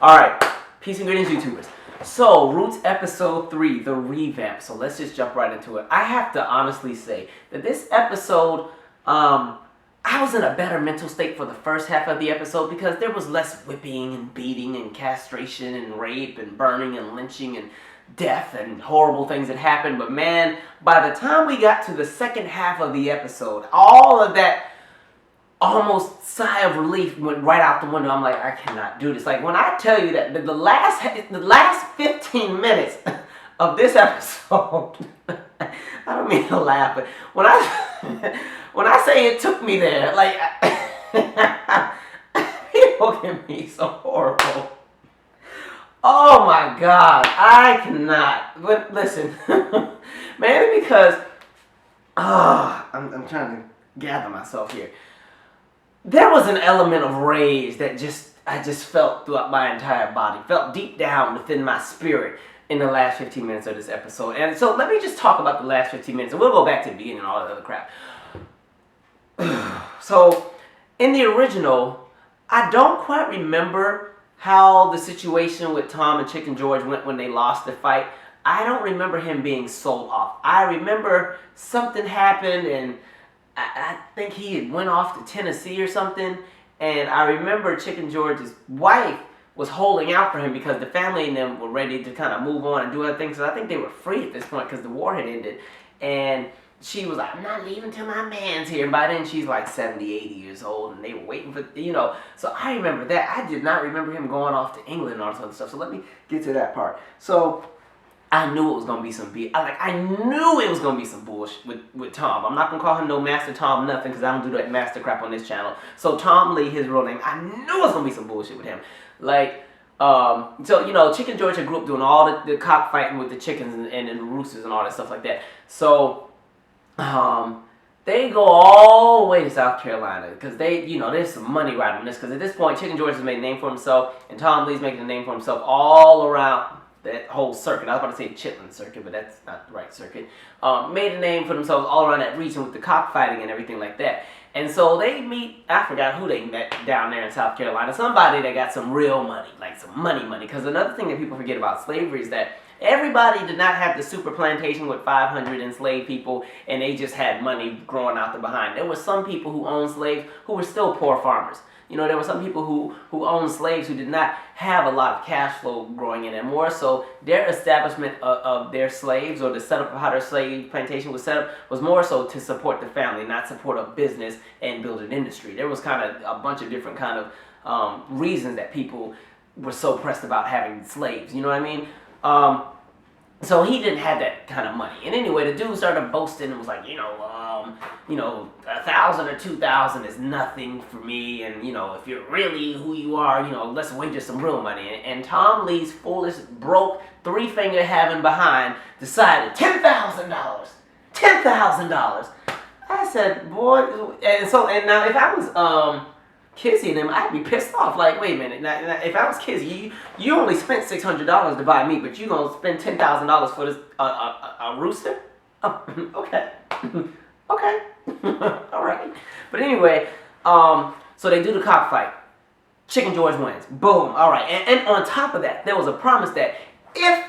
Alright, peace and greetings, YouTubers. So, Roots episode 3, the revamp. So let's just jump right into it. I have to honestly say that this episode, I was in a better mental state for the first half of the episode because there was less whipping and beating and castration and rape and burning and lynching and death and horrible things that happened. But man, by the time we got to the second half of the episode, all of that almost sigh of relief went right out the window. I'm like, I cannot do this. Like when I tell you that the last 15 minutes of this episode, I don't mean to laugh, but when I say it took me there, like people can be so horrible. Oh my God, I cannot. But listen, mainly because I'm trying to gather myself here. There was an element of rage that I just felt throughout my entire body, felt deep down within my spirit in the last 15 minutes of this episode. And so let me just talk about the last 15 minutes, and we'll go back to the beginning and all that other crap. So, in the original, I don't quite remember how the situation with Tom and Chicken George went when they lost the fight. I don't remember him being sold off. I remember something happened and I think he had went off to Tennessee or something, and I remember Chicken George's wife was holding out for him because the family and them were ready to kind of move on and do other things. So I think they were free at this point because the war had ended, and she was like, I'm not leaving till my man's here. And by then she's like 70, 80 years old, and they were waiting for, So I remember that. I did not remember him going off to England and all this other stuff. So let me get to that part. So I knew it was gonna be some I knew it was gonna be some bullshit with Tom. I'm not gonna call him no Master Tom nothing because I don't do that master crap on this channel. So Tom Lee, his real name, I knew it was gonna be some bullshit with him. Chicken George had grew up doing all the cockfighting with the chickens and the roosters and all that stuff like that. So they go all the way to South Carolina because there's some money right on this. Because at this point, Chicken George has made a name for himself, and Tom Lee's making a name for himself all around that whole circuit. I was about to say Chitlin circuit, but that's not the right circuit. Made a name for themselves all around that region with the cockfighting and everything like that. And so they meet, I forgot who they met down there in South Carolina, somebody that got some real money, like some money. Because another thing that people forget about slavery is that everybody did not have the super plantation with 500 enslaved people and they just had money growing out the behind. There were some people who owned slaves who were still poor farmers. There were some people who owned slaves who did not have a lot of cash flow growing in, and more so their establishment of their slaves or the setup of how their slave plantation was set up was more so to support the family, not support a business and build an industry. There was kind of a bunch of different kind of reasons that people were so pressed about having slaves. You know what I mean? So he didn't have that kind of money. And anyway, the dude started boasting and was like, 1,000 or 2,000 is nothing for me. And, if you're really who you are, let's wager some real money. And Tom Lee's foolish, broke, three-finger having behind decided $10,000. $10,000. I said, boy, and now if I was, Kizzy and them, I'd be pissed off. Like, wait a minute. Now, if I was Kizzy, you only spent $600 to buy meat, but you gonna spend $10,000 for this a rooster? Oh, okay, okay, all right. But anyway, so they do the cockfight. Chicken George wins. Boom. All right. And on top of that, there was a promise that if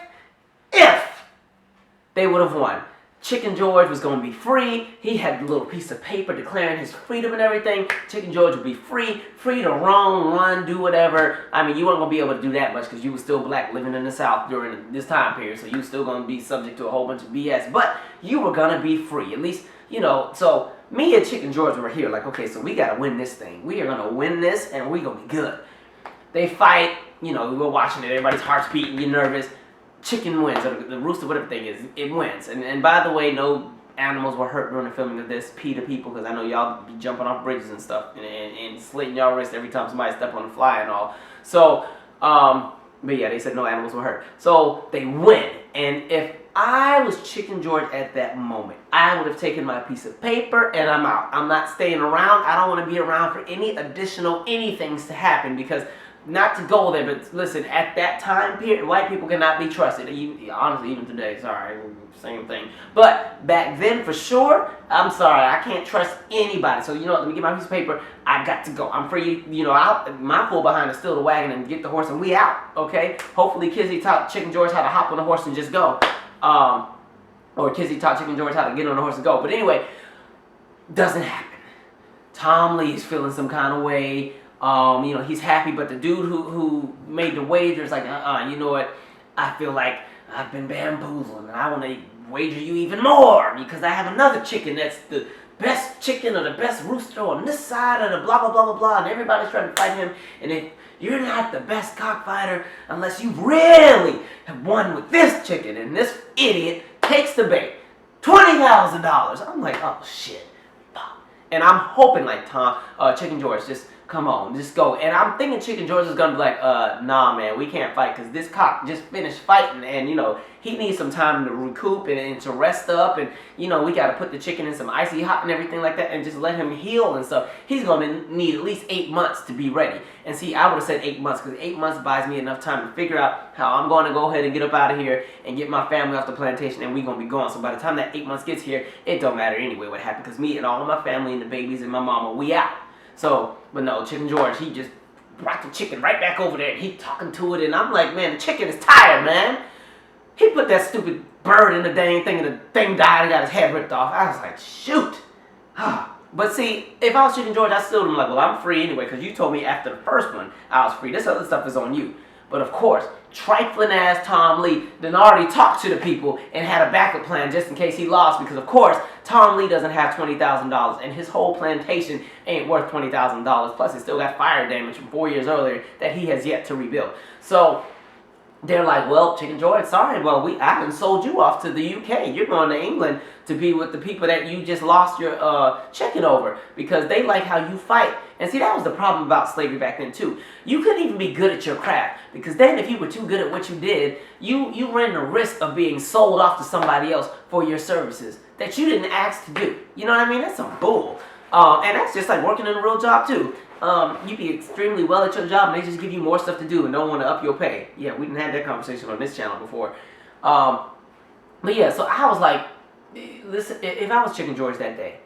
they would have won, Chicken George was going to be free. He had a little piece of paper declaring his freedom and everything. Chicken George would be free to roam, run, do whatever. I mean, you weren't going to be able to do that much because you were still black living in the South during this time period. So you were still going to be subject to a whole bunch of BS. But you were going to be free. At least, so me and Chicken George were here like, okay, so we got to win this thing. We are going to win this and we're going to be good. They fight. We were watching it. Everybody's heart's beating. You're nervous. Chicken wins, or the rooster, whatever thing is, it wins. And by the way, no animals were hurt during the filming of this. PETA people, because I know y'all be jumping off bridges and stuff and slitting y'all wrist every time somebody step on the fly and all. So, but yeah, they said no animals were hurt. So they win. And if I was Chicken George at that moment, I would have taken my piece of paper and I'm out. I'm not staying around. I don't want to be around for any additional anythings to happen because not to go there, but listen, at that time period, white people cannot be trusted. Honestly, even today, sorry, same thing. But back then, for sure, I'm sorry, I can't trust anybody. So, you know what, let me get my piece of paper. I got to go. I'm free. You know, my full behind is still the wagon and get the horse, and we out, okay? Hopefully, Kizzy taught Chicken George how to hop on the horse and just go. Or Kizzy taught Chicken George how to get on the horse and go. But anyway, doesn't happen. Tom Lee is feeling some kind of way. You know, he's happy, but the dude who made the wager is like, you know what? I feel like I've been bamboozled, and I want to wager you even more because I have another chicken that's the best chicken or the best rooster on this side of the blah, blah, blah, blah, blah, and everybody's trying to fight him, and if you're not the best cockfighter unless you really have won with this chicken, and this idiot takes the bait. $20,000. I'm like, oh, shit. And I'm hoping like Chicken George, just come on, just go. And I'm thinking Chicken George is gonna be like, nah, man, we can't fight because this cock just finished fighting, and you know he needs some time to recoup and to rest up, and you know we gotta put the chicken in some icy hot and everything like that, and just let him heal and stuff. He's gonna need at least 8 months to be ready. And see, I would have said 8 months because 8 months buys me enough time to figure out how I'm going to go ahead and get up out of here and get my family off the plantation, and we're gonna be gone. So by the time that 8 months gets here, it don't matter anyway what happened because me and all of my family and the babies and my mama, we out. So, but no, Chicken George, he just brought the chicken right back over there and he talking to it, and I'm like, man, the chicken is tired, man. He put that stupid bird in the dang thing and the thing died and got his head ripped off. I was like, shoot. But see, if I was Chicken George, I still would be like, well, I'm free anyway because you told me after the first one I was free. This other stuff is on you. But of course, trifling ass Tom Lee then already talked to the people and had a backup plan just in case he lost because of course Tom Lee doesn't have $20,000 and his whole plantation ain't worth $20,000. Plus he still got fire damage from 4 years earlier that he has yet to rebuild. So they're like, well, Chicken George, sorry, well, I done sold you off to the UK. You're going to England to be with the people that you just lost your chicken over because they like how you fight. And see, that was the problem about slavery back then, too. You couldn't even be good at your craft because then if you were too good at what you did, you ran the risk of being sold off to somebody else for your services that you didn't ask to do. You know what I mean? That's some bull. And that's just like working in a real job, too. You be extremely well at your job and they just give you more stuff to do and don't want to up your pay. Yeah, we didn't have that conversation on this channel before. But yeah, so I was like, listen, if I was Chicken George that day,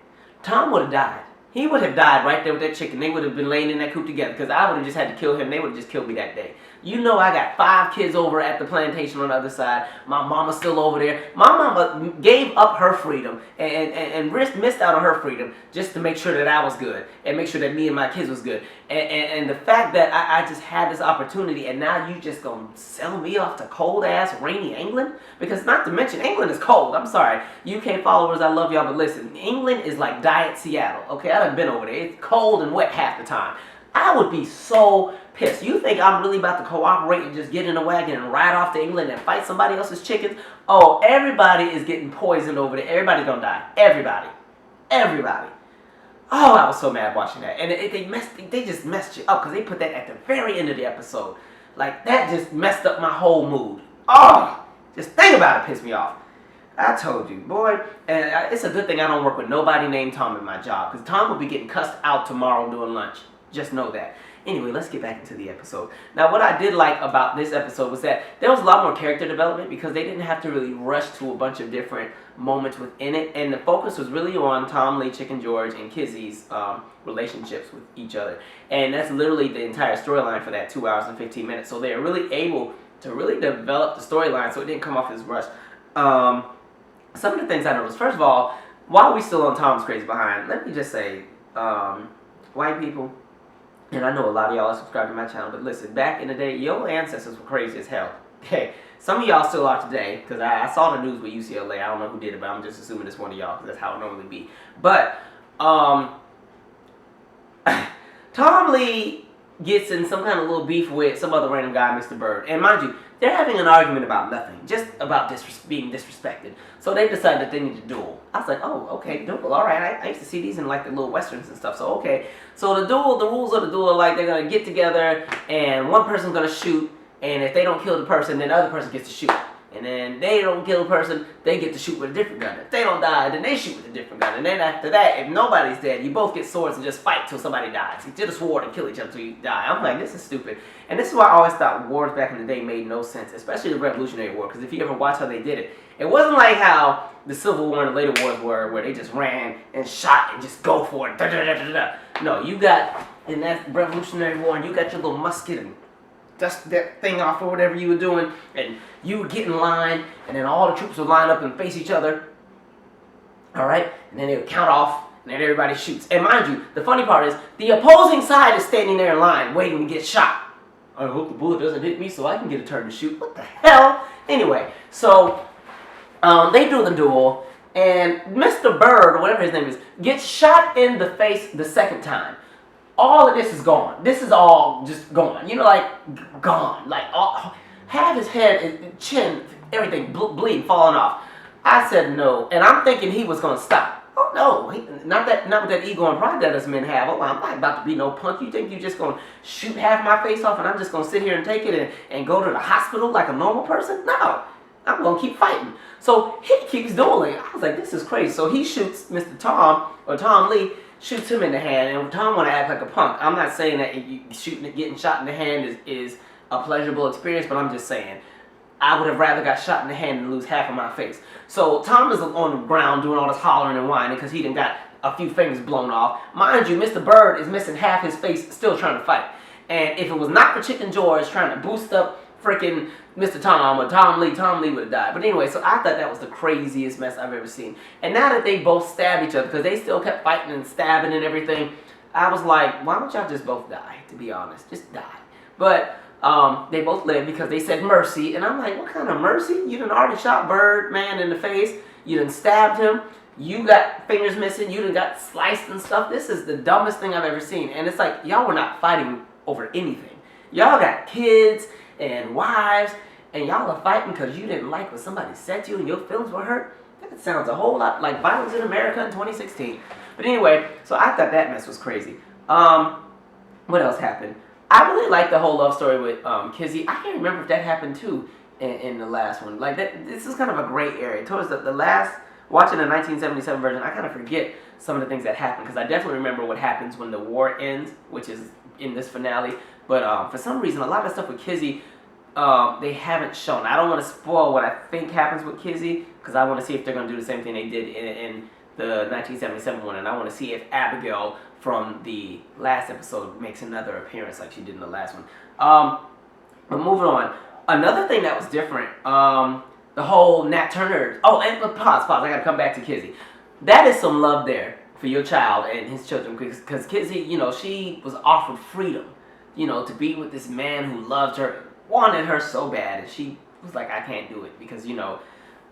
Tom would have died. He would have died right there with that chicken. They would have been laying in that coop together because I would have just had to kill him. They would have just killed me that day. You know I got 5 kids over at the plantation on the other side. My mama's still over there. My mama gave up her freedom and missed out on her freedom just to make sure that I was good and make sure that me and my kids was good. And the fact that I just had this opportunity and now you just gonna sell me off to cold-ass, rainy England? Because not to mention, England is cold. I'm sorry. UK followers, I love y'all, but listen, England is like Diet Seattle. Okay, I done been over there. It's cold and wet half the time. I would be so pissed. You think I'm really about to cooperate and just get in a wagon and ride off to England and fight somebody else's chickens? Oh, everybody is getting poisoned over there. Everybody's gonna die. Everybody. Everybody. Oh, I was so mad watching that. And they just messed you up because they put that at the very end of the episode. Like, that just messed up my whole mood. Oh, just think about it pissed me off. I told you, boy. And it's a good thing I don't work with nobody named Tom in my job because Tom will be getting cussed out tomorrow during lunch. Just know that. Anyway, let's get back into the episode. Now, what I did like about this episode was that there was a lot more character development because they didn't have to really rush to a bunch of different moments within it. And the focus was really on Tom Lee, Chicken George, and Kizzy's relationships with each other. And that's literally the entire storyline for that 2 hours and 15 minutes. So they are really able to really develop the storyline so it didn't come off as rushed. Some of the things I noticed. First of all, while we still on Tom's Crazy Behind, let me just say, white people, and I know a lot of y'all are subscribed to my channel, but listen, back in the day, your ancestors were crazy as hell. Okay, some of y'all still are today, because I saw the news with UCLA. I don't know who did it, but I'm just assuming it's one of y'all, because that's how it normally be. But, Tom Lee gets in some kind of little beef with some other random guy, Mr. Bird. And mind you, they're having an argument about nothing, just about being disrespected. So they decided that they need to duel. I was like, oh, okay, duel, all right. I used to see these in like the little westerns and stuff, so okay. So the rules of the duel are like they're going to get together and one person's going to shoot, and if they don't kill the person, then the other person gets to shoot. And then they don't kill a person, they get to shoot with a different gun. If they don't die, then they shoot with a different gun. And then after that, if nobody's dead, you both get swords and just fight till somebody dies. You get a sword and kill each other till you die. I'm like, this is stupid. And this is why I always thought wars back in the day made no sense, especially the Revolutionary War. Because if you ever watch how they did it, it wasn't like how the Civil War and the later wars were, where they just ran and shot and just go for it. Da, da, da, da, da. No, you got, in that Revolutionary War, and you got your little musket and dust that thing off or whatever you were doing, and you would get in line, and then all the troops would line up and face each other. All right, and then they would count off, and then everybody shoots. And mind you, the funny part is the opposing side is standing there in line waiting to get shot. I hope the bullet doesn't hit me so I can get a turn to shoot. What the hell? Anyway, so they do the duel, and Mr. Byrd, or whatever his name is, gets shot in the face the second time. All of this is gone. This is all just gone. You know, like, gone. Like, half his head, chin, everything bleeding, falling off. I said no, and I'm thinking he was going to stop. Oh, no. Not with that ego and pride that us men have. Oh, I'm not about to be no punk. You think you're just going to shoot half my face off and I'm just going to sit here and take it and go to the hospital like a normal person? No. I'm going to keep fighting. So he keeps dueling. I was like, this is crazy. So he shoots Mr. Tom, or Tom Lee, shoots him in the hand, and Tom want to act like a punk. I'm not saying that getting shot in the hand is a pleasurable experience, but I'm just saying I would have rather got shot in the hand than lose half of my face. So Tom is on the ground doing all this hollering and whining because he done got a few fingers blown off. Mind you, Mr. Byrd is missing half his face, still trying to fight. And if it was not for Chicken George trying to boost up freaking Mr. Tom or Tom Lee would have died. But anyway, so I thought that was the craziest mess I've ever seen. And now that they both stab each other, because they still kept fighting and stabbing and everything, I was like, why don't y'all just both die, to be honest? Just die. But they both lived because they said mercy. And I'm like, what kind of mercy? You done already shot Birdman in the face. You done stabbed him. You got fingers missing. You done got sliced and stuff. This is the dumbest thing I've ever seen. And it's like, y'all were not fighting over anything. Y'all got kids and wives, and y'all are fighting because you didn't like what somebody said to you and your feelings were hurt? That sounds a whole lot like violence in America in 2016. But anyway, so I thought that mess was crazy. What else happened? I really like the whole love story with Kizzy. I can't remember if that happened too in the last one. Like, this is kind of a gray area. Towards the last, watching the 1977 version, I kind of forget some of the things that happened, because I definitely remember what happens when the war ends, which is in this finale. But for some reason, a lot of stuff with Kizzy, they haven't shown. I don't want to spoil what I think happens with Kizzy, because I want to see if they're going to do the same thing they did in the 1977 one, and I want to see if Abigail from the last episode makes another appearance like she did in the last one. But moving on, another thing that was different, the whole Nat Turner. Oh, and pause. I got to come back to Kizzy. That is some love there for your child and his children, because Kizzy, you know, she was offered freedom, you know, to be with this man who loved her, wanted her so bad, and she was like, I can't do it because, you know,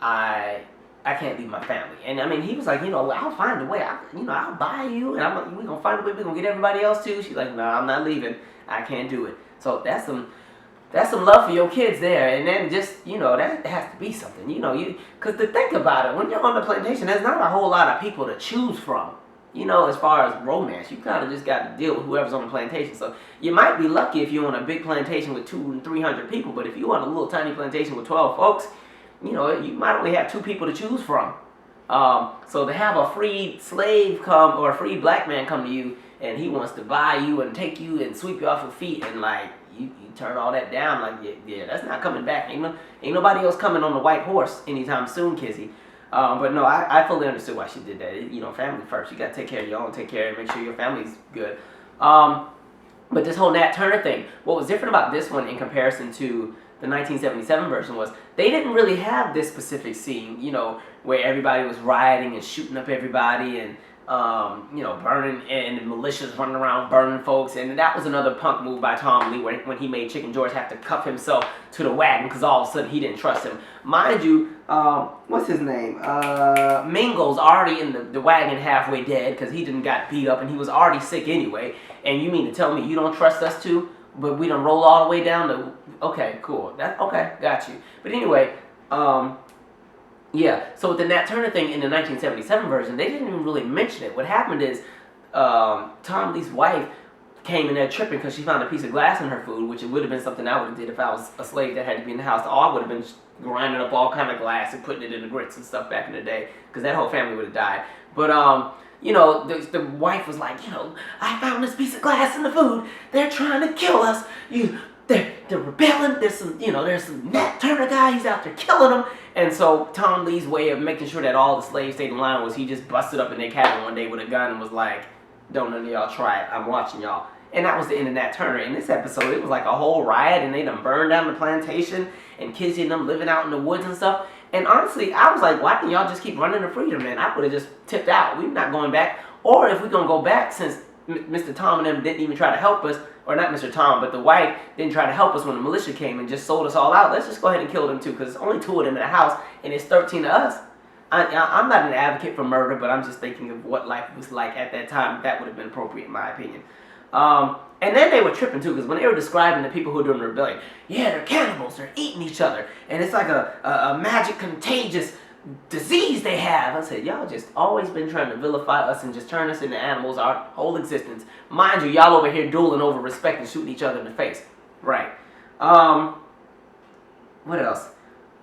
I can't leave my family. And I mean, he was like, you know, I'll find a way. I'll buy you, and we're gonna find a way. We're gonna get everybody else too. She's like, no, I'm not leaving. I can't do it. So that's some love for your kids there. And then just, you know, that has to be something, you know, because to think about it, when you're on the plantation, there's not a whole lot of people to choose from. You know, as far as romance, you kind of just got to deal with whoever's on the plantation. So you might be lucky if you're on a big plantation with 200 and 300 people, but if you're on a little tiny plantation with 12 folks, you know, you might only have 2 people to choose from. So to have a freed slave come, or a freed black man come to you, and he wants to buy you and take you and sweep you off your feet, and like, you turn all that down, like, yeah, that's not coming back. Ain't nobody else coming on the white horse anytime soon, Kizzy. But no, I fully understood why she did that. You know, family first. You got to take care of your own, take care and make sure your family's good. But this whole Nat Turner thing, what was different about this one in comparison to the 1977 version was they didn't really have this specific scene, you know, where everybody was rioting and shooting up everybody and, you know, burning, and the militias running around burning folks. And that was another punk move by Tom Lee when he made Chicken George have to cuff himself to the wagon because all of a sudden he didn't trust him. Mind you, what's his name? Mingo's already in the wagon halfway dead because he didn't got beat up and he was already sick anyway. And you mean to tell me you don't trust us too? But we done roll all the way down to, okay, cool. Okay, got you. But anyway, yeah, so with the Nat Turner thing in the 1977 version, they didn't even really mention it. What happened is Tom Lee's wife came in there tripping because she found a piece of glass in her food, which it would have been something I would have did if I was a slave that had to be in the house. I would have been grinding up all kind of glass and putting it in the grits and stuff back in the day, because that whole family would have died. But you know, the wife was like, you know, I found this piece of glass in the food. They're trying to kill us. They're rebelling. There's some Nat Turner guy. He's out there killing them. And so Tom Lee's way of making sure that all the slaves stayed in line was he just busted up in their cabin one day with a gun and was like, don't none of y'all try it. I'm watching y'all. And that was the end of Nat Turner. In this episode, it was like a whole riot, and they done burned down the plantation, and Kizzy and them living out in the woods and stuff. And honestly, I was like, why didn't y'all just keep running to freedom, man? I would have just tipped out. We're not going back. Or if we're going to go back, since Mr. Tom and them didn't even try to help us, or not Mr. Tom, but the wife didn't try to help us when the militia came and just sold us all out, let's just go ahead and kill them too, because there's only 2 of them in the house, and it's 13 of us. I'm not an advocate for murder, but I'm just thinking of what life was like at that time. That would have been appropriate in my opinion. And then they were tripping too, because when they were describing the people who were doing the rebellion, yeah, they're cannibals, they're eating each other, and it's like a magic contagious disease they have. I said, y'all just always been trying to vilify us and just turn us into animals our whole existence. Mind you, y'all over here dueling over respect and shooting each other in the face. Right. What else?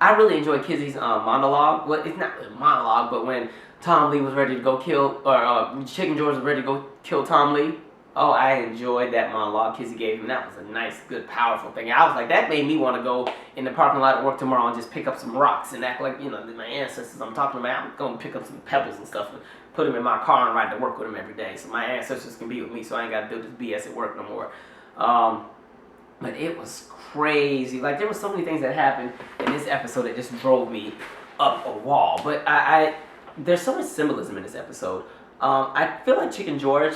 I really enjoyed Kizzy's monologue. Well, it's not a monologue, but when Tom Lee was ready to go kill, or Chicken George was ready to go kill Tom Lee. Oh, I enjoyed that monologue Kizzy gave him. That was a nice, good, powerful thing. I was like, that made me want to go in the parking lot at work tomorrow and just pick up some rocks and act like, you know, my ancestors I'm talking about. I'm going to pick up some pebbles and stuff and put them in my car and ride to work with them every day. So my ancestors can be with me, so I ain't got to do this BS at work no more. But it was crazy. Like, there were so many things that happened in this episode that just drove me up a wall. But there's so much symbolism in this episode. I feel like Chicken George,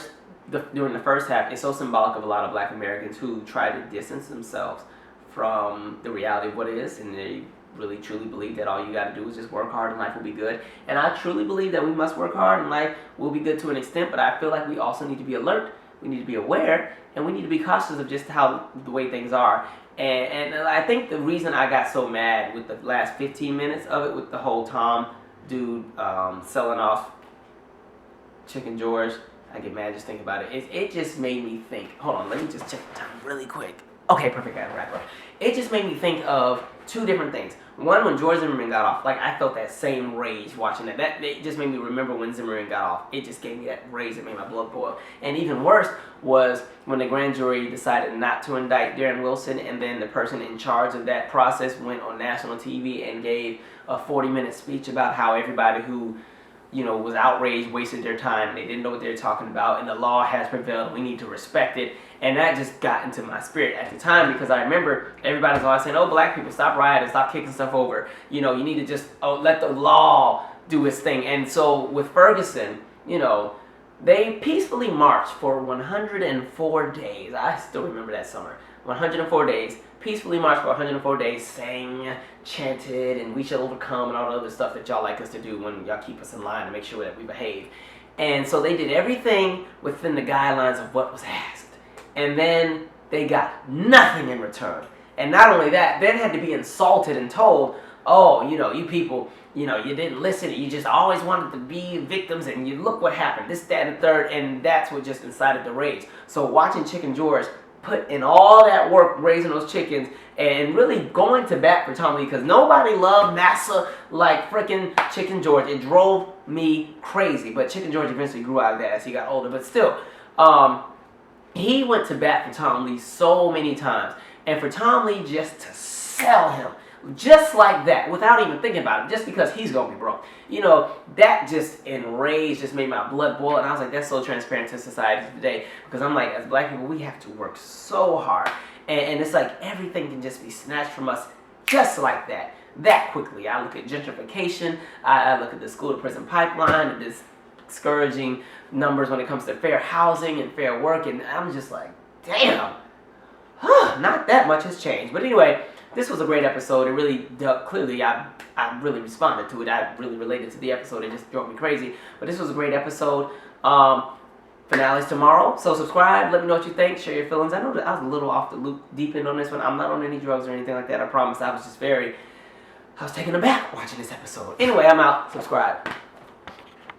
during the first half, is so symbolic of a lot of black Americans who try to distance themselves from the reality of what it is, and they really truly believe that all you got to do is just work hard and life will be good. And I truly believe that we must work hard and life will be good to an extent, but I feel like we also need to be alert, we need to be aware, and we need to be cautious of just how the way things are. And I think the reason I got so mad with the last 15 minutes of it, with the whole Tom dude selling off Chicken George, I get mad just thinking about it. It just made me think. Hold on, let me just check the time really quick. Okay, perfect. I got it right up. It just made me think of 2 different things. One, when George Zimmerman got off, like I felt that same rage watching that. It just made me remember when Zimmerman got off. It just gave me that rage that made my blood boil. And even worse was when the grand jury decided not to indict Darren Wilson, and then the person in charge of that process went on national TV and gave a 40-minute speech about how everybody who, you know, was outraged, wasted their time, they didn't know what they were talking about, and the law has prevailed, we need to respect it. And that just got into my spirit at the time, because I remember everybody's always saying, oh, black people, stop rioting, stop kicking stuff over. You know, you need to just let the law do its thing. And so with Ferguson, you know, they peacefully marched for 104 days. I still remember that summer. 104 days. Peacefully marched for 104 days, sang, chanted, and we shall overcome, and all the other stuff that y'all like us to do when y'all keep us in line to make sure that we behave. And so they did everything within the guidelines of what was asked. And then they got nothing in return. And not only that, then had to be insulted and told, oh, you know, you people, you know, you didn't listen, you just always wanted to be victims, and you look what happened, this, that, and the third, and that's what just incited the rage. So watching Chicken George put in all that work raising those chickens and really going to bat for Tom Lee, because nobody loved Massa like freaking Chicken George. It drove me crazy. But Chicken George eventually grew out of that as he got older. But still, he went to bat for Tom Lee so many times. And for Tom Lee just to sell him just like that, without even thinking about it, just because he's gonna be broke, you know, that just enraged, just made my blood boil. And I was like, that's so transparent to society today, because I'm like, as black people, we have to work so hard, and it's like everything can just be snatched from us just like that quickly. I look at gentrification, I look at the school to prison pipeline, and this discouraging numbers when it comes to fair housing and fair work, and I'm just like, damn, not that much has changed. But anyway, this was a great episode. It really, clearly, I really responded to it. I really related to the episode. It just drove me crazy. But this was a great episode. Finale's tomorrow. So subscribe. Let me know what you think. Share your feelings. I know that I was a little off the loop, deep end on this one. I'm not on any drugs or anything like that. I promise. I was taken aback watching this episode. Anyway, I'm out. Subscribe.